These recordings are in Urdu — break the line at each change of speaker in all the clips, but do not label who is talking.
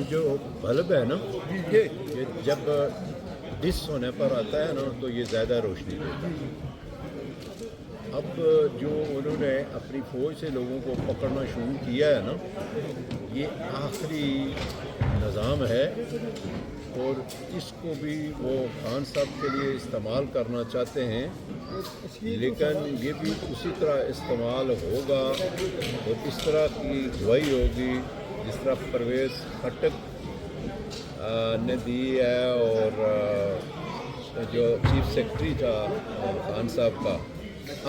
یہ جو بلب ہے نا یہ جب ڈس ہونے پر آتا ہے نا تو یہ زیادہ روشنی دیتا ہے. اب جو انہوں نے اپنی فوج سے لوگوں کو پکڑنا شروع کیا ہے نا یہ آخری نظام ہے اور اس کو بھی وہ خان صاحب کے لیے استعمال کرنا چاہتے ہیں لیکن یہ بھی اسی طرح استعمال ہوگا اور اس طرح کی گواہی ہوگی جس طرح پرویز خٹک نے دی ہے اور جو چیف سیکرٹری تھا خان صاحب کا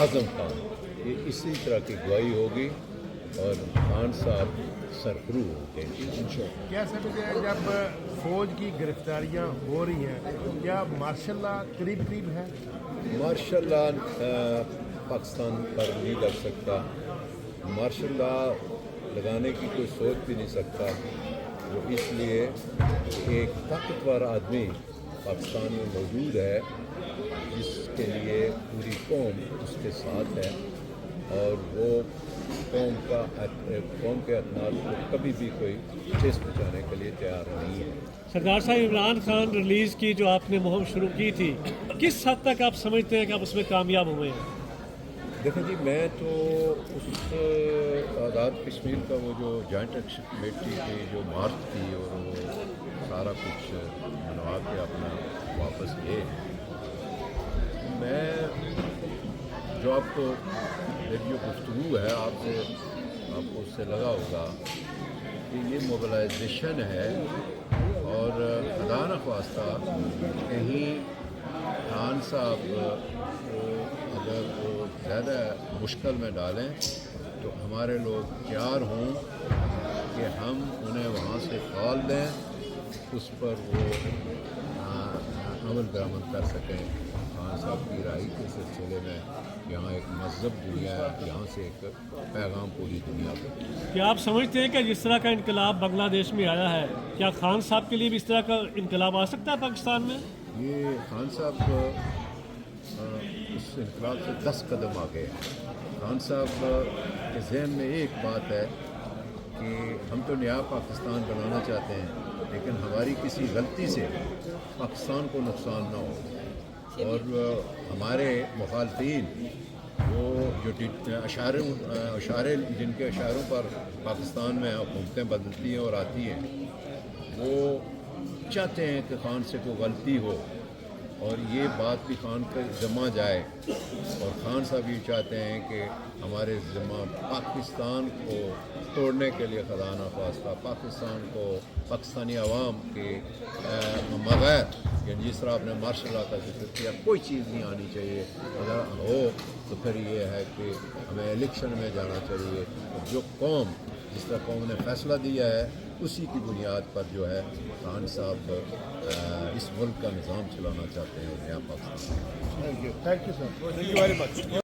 اعظم خان یہ اسی طرح کی گواہی ہوگی اور خان صاحب سرخرو ہوں گے.
کیا سمجھتے ہیں جب فوج کی گرفتاریاں ہو رہی ہیں کیا مارشل لا قریب قریب ہے؟
مارشل لا پاکستان پر نہیں لگ سکتا. مارشل لا لگانے کی کوئی سوچ بھی نہیں سکتا. وہ اس لیے ایک طاقتور آدمی پاکستان میں موجود ہے جس کے لیے پوری قوم اس کے ساتھ ہے اور وہ قوم کے اعتماد کو کبھی بھی کوئی ٹھیس پہنچانے کے لیے تیار نہیں ہے.
سردار صاحب عمران خان ریلیز کی جو آپ نے مہم شروع کی تھی کس حد تک آپ سمجھتے ہیں کہ آپ اس میں کامیاب ہوئے ہیں؟
دیکھیں جی میں تو اس آزاد کشمیر کا وہ جو جوائنٹ ایکشن کمیٹی کی جو مارچ تھی اور وہ سارا کچھ منوا کے اپنا واپس گئے ہیں. میں جو آپ کو میری جو گفتگو ہے آپ کو اس سے لگا ہوگا کہ یہ موبلائزیشن ہے اور خدا نخواستہ کہیں خان صاحب کو اگر وہ زیادہ مشکل میں ڈالیں تو ہمارے لوگ تیار ہوں کہ ہم انہیں وہاں سے کال دیں اس پر وہ عمل درآمد کر سکیں. خان صاحب کی رہائی کے سلسلے میں یہاں ایک مذہب دنیا ہے یہاں سے ایک پیغام پوری دنیا کو.
کیا آپ سمجھتے ہیں کہ جس طرح کا انقلاب بنگلہ دیش میں آیا ہے کیا خان صاحب کے لیے بھی اس طرح کا انقلاب آ سکتا ہے پاکستان میں؟
یہ خان صاحب اس انقلاب سے 10 قدم آگے ہیں. خان صاحب کے ذہن میں ایک بات ہے کہ ہم تو نیا پاکستان بنانا چاہتے ہیں لیکن ہماری کسی غلطی سے پاکستان کو نقصان نہ ہو اور ہمارے مخالفین وہ جو اشارے جن کے اشاروں پر پاکستان میں حکومتیں بدلتی ہیں اور آتی ہیں وہ چاہتے ہیں کہ خان سے کوئی غلطی ہو اور یہ بات بھی خان کے ذمہ جائے اور خان صاحب یہ چاہتے ہیں کہ ہمارے ذمہ پاکستان کو توڑنے کے لیے خدا نخواستہ پاکستان کو پاکستانی عوام کے بغیر یعنی جس طرح آپ نے مارشل لا کا ذکر کیا کوئی چیز نہیں آنی چاہیے. اگر ہو تو پھر یہ ہے کہ ہمیں الیکشن میں جانا چاہیے. جو قوم جس طرح قوم نے فیصلہ دیا ہے اسی کی بنیاد پر جو ہے خان صاحب اس ملک کا نظام چلانا چاہتے ہیں نیا پاکستان.
Thank you sir.